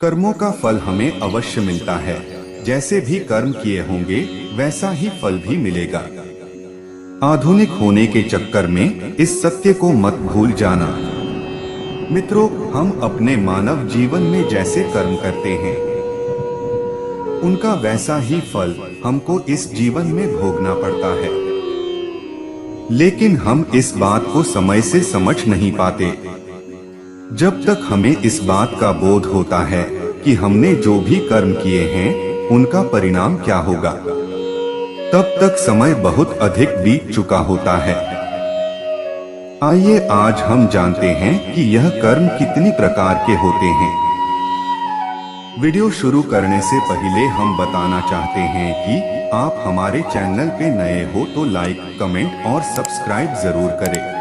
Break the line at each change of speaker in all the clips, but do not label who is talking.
कर्मों का फल हमें अवश्य मिलता है। जैसे भी कर्म किए होंगे वैसा ही फल भी मिलेगा। आधुनिक होने के चक्कर में इस सत्य को मत भूल जाना। मित्रों, हम अपने मानव जीवन में जैसे कर्म करते हैं उनका वैसा ही फल हमको इस जीवन में भोगना पड़ता है। लेकिन हम इस बात को समय से समझ नहीं पाते। जब तक हमें इस बात का बोध होता है कि हमने जो भी कर्म किए हैं उनका परिणाम क्या होगा, तब तक समय बहुत अधिक बीत चुका होता है। आइए आज हम जानते हैं कि यह कर्म कितनी प्रकार के होते हैं। वीडियो शुरू करने से पहले हम बताना चाहते हैं कि आप हमारे चैनल पे नए हो तो लाइक, कमेंट और सब्सक्राइब जरूर करें।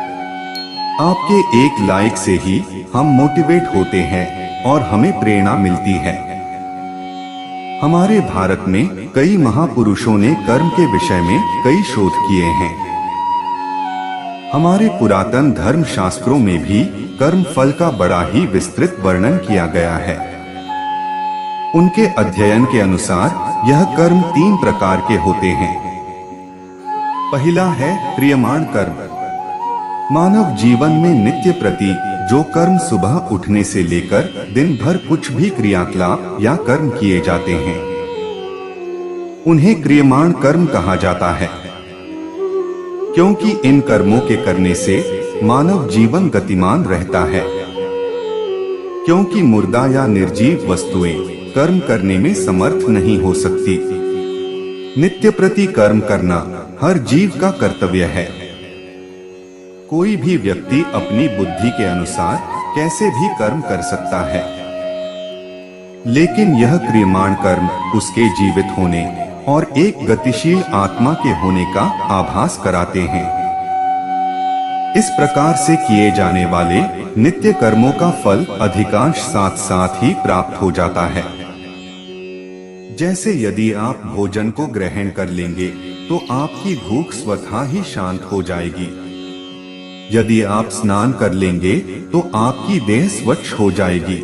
आपके एक लाइक से ही हम मोटिवेट होते हैं और हमें प्रेरणा मिलती है। हमारे भारत में कई महापुरुषों ने कर्म के विषय में कई शोध किए हैं। हमारे पुरातन धर्म शास्त्रों में भी कर्म फल का बड़ा ही विस्तृत वर्णन किया गया है। उनके अध्ययन के अनुसार यह कर्म 3 प्रकार के होते हैं। पहला है क्रियमाण कर्म। मानव जीवन में नित्य प्रति जो कर्म सुबह उठने से लेकर दिन भर कुछ भी क्रियाकलाप या कर्म किए जाते हैं उन्हें क्रियमाण कर्म कहा जाता है। क्योंकि इन कर्मों के करने से मानव जीवन गतिमान रहता है। क्योंकि मुर्दा या निर्जीव वस्तुएं कर्म करने में समर्थ नहीं हो सकती। नित्य प्रति कर्म करना हर जीव का कर्तव्य है। कोई भी व्यक्ति अपनी बुद्धि के अनुसार कैसे भी कर्म कर सकता है, लेकिन यह क्रियमाण कर्म उसके जीवित होने और एक गतिशील आत्मा के होने का आभास कराते हैं। इस प्रकार से किए जाने वाले नित्य कर्मों का फल अधिकांश साथ साथ ही प्राप्त हो जाता है। जैसे यदि आप भोजन को ग्रहण कर लेंगे तो आपकी भूख स्वतः ही शांत हो जाएगी। यदि आप स्नान कर लेंगे तो आपकी देह स्वच्छ हो जाएगी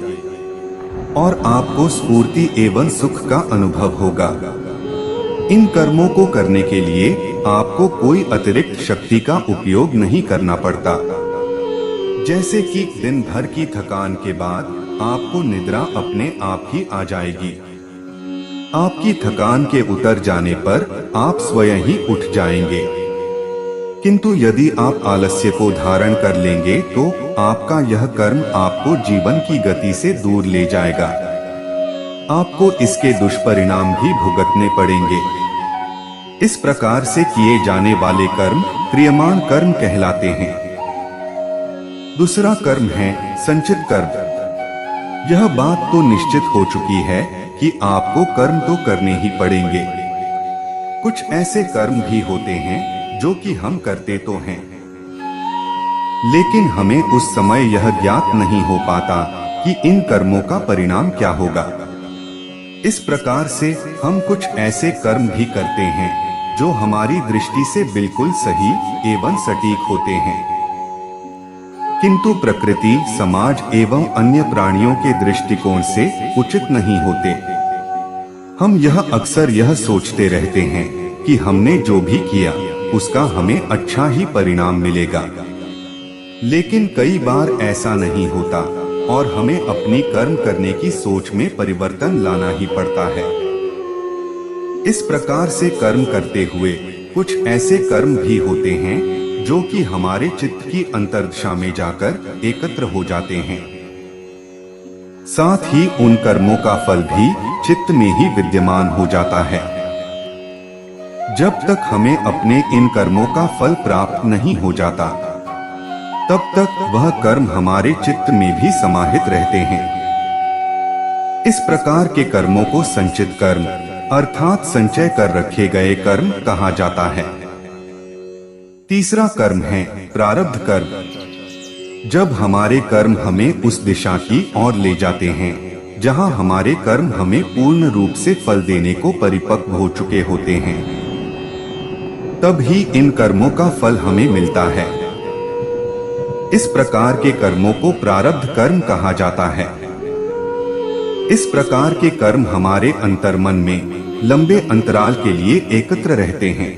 और आपको स्फूर्ति एवं सुख का अनुभव होगा। इन कर्मों को करने के लिए आपको कोई अतिरिक्त शक्ति का उपयोग नहीं करना पड़ता। जैसे कि दिन भर की थकान के बाद आपको निद्रा अपने आप ही आ जाएगी। आपकी थकान के उतर जाने पर आप स्वयं ही उठ जाएंगे। किंतु यदि आप आलस्य को धारण कर लेंगे तो आपका यह कर्म आपको जीवन की गति से दूर ले जाएगा। आपको इसके दुष्परिणाम भी भुगतने पड़ेंगे। इस प्रकार से किए जाने वाले कर्म क्रियमाण कर्म कहलाते हैं। दूसरा कर्म है संचित कर्म। यह बात तो निश्चित हो चुकी है कि आपको कर्म तो करने ही पड़ेंगे। कुछ ऐसे कर्म भी होते हैं जो कि हम करते तो हैं, लेकिन हमें उस समय यह ज्ञात नहीं हो पाता कि इन कर्मों का परिणाम क्या होगा। इस प्रकार से हम कुछ ऐसे कर्म भी करते हैं जो हमारी दृष्टि से बिल्कुल सही एवं सटीक होते हैं, किंतु प्रकृति, समाज एवं अन्य प्राणियों के दृष्टिकोण से उचित नहीं होते। हम यह अक्सर यह सोचते रहते हैं कि हमने जो भी किया उसका हमें अच्छा ही परिणाम मिलेगा, लेकिन कई बार ऐसा नहीं होता और हमें अपनी कर्म करने की सोच में परिवर्तन लाना ही पड़ता है। इस प्रकार से कर्म करते हुए कुछ ऐसे कर्म भी होते हैं जो कि हमारे चित्त की अंतर्दशा में जाकर एकत्र हो जाते हैं। साथ ही उन कर्मों का फल भी चित्त में ही विद्यमान हो जाता है। जब तक हमें अपने इन कर्मों का फल प्राप्त नहीं हो जाता तब तक वह कर्म हमारे चित्त में भी समाहित रहते हैं। इस प्रकार के कर्मों को संचित कर्म अर्थात संचय कर रखे गए कर्म कहा जाता है। तीसरा कर्म है प्रारब्ध कर्म। जब हमारे कर्म हमें उस दिशा की ओर ले जाते हैं जहां हमारे कर्म हमें पूर्ण रूप से फल देने को परिपक्व हो चुके होते हैं, तब ही इन कर्मों का फल हमें मिलता है। इस प्रकार के कर्मों को प्रारब्ध कर्म कहा जाता है। इस प्रकार के कर्म हमारे अंतर्मन में लंबे अंतराल के लिए एकत्र रहते हैं।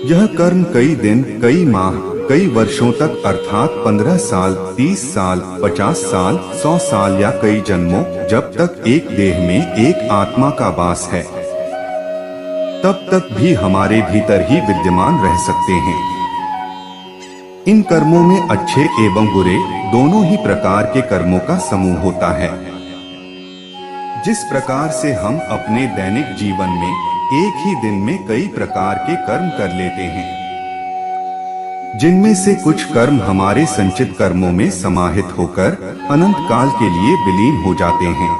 यह कर्म कई दिन, कई माह, कई वर्षों तक अर्थात 15 साल, 30 साल, 50 साल, 100 साल या कई जन्मों, जब तक एक देह में एक आत्मा का वास है तब तक भी हमारे भीतर ही विद्यमान रह सकते हैं। इन कर्मों में अच्छे एवं बुरे दोनों ही प्रकार के कर्मों का समूह होता है। जिस प्रकार से हम अपने दैनिक जीवन में एक ही दिन में कई प्रकार के कर्म कर लेते हैं, जिनमें से कुछ कर्म हमारे संचित कर्मों में समाहित होकर अनंत काल के लिए विलीन हो जाते हैं।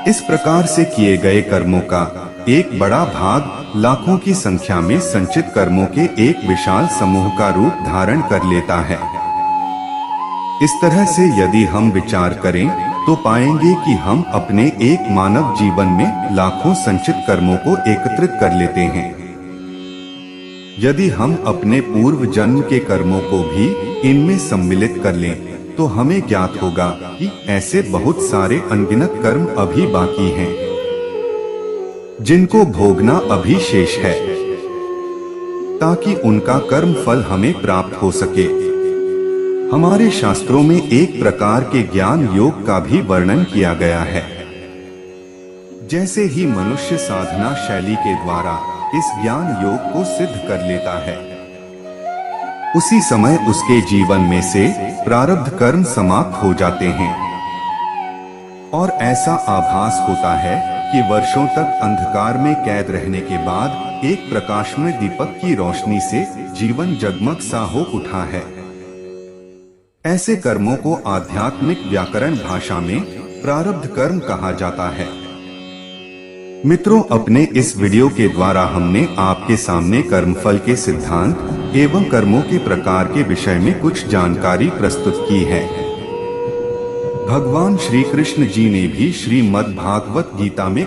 इस प्रकार से किए गए कर्मों का एक बड़ा भाग लाखों की संख्या में संचित कर्मों के एक विशाल समूह का रूप धारण कर लेता है। इस तरह से यदि हम विचार करें तो पाएंगे कि हम अपने एक मानव जीवन में लाखों संचित कर्मों को एकत्रित कर लेते हैं। यदि हम अपने पूर्व जन्म के कर्मों को भी इनमें सम्मिलित कर लें तो हमें ज्ञात होगा कि ऐसे बहुत सारे अनगिनत कर्म अभी बाकी हैं, जिनको भोगना अभी शेष है, ताकि उनका कर्म फल हमें प्राप्त हो सके। हमारे शास्त्रों में एक प्रकार के ज्ञान योग का भी वर्णन किया गया है। जैसे ही मनुष्य साधना शैली के द्वारा इस ज्ञान योग को सिद्ध कर लेता है, उसी समय उसके जीवन में से प्रारब्ध कर्म समाप्त हो जाते हैं और ऐसा आभास होता है कि वर्षों तक अंधकार में कैद रहने के बाद एक प्रकाशमय दीपक की रोशनी से जीवन जगमग सा हो उठा है। ऐसे कर्मों को आध्यात्मिक व्याकरण भाषा में प्रारब्ध कर्म कहा जाता है। मित्रों, अपने इस वीडियो के द्वारा हमने आपके सामने कर्मफल के सिद्धांत एवं कर्मों के प्रकार के विषय में कुछ जानकारी प्रस्तुत की है। भगवान श्री कृष्ण जी ने भी श्रीमद् भागवत गीता में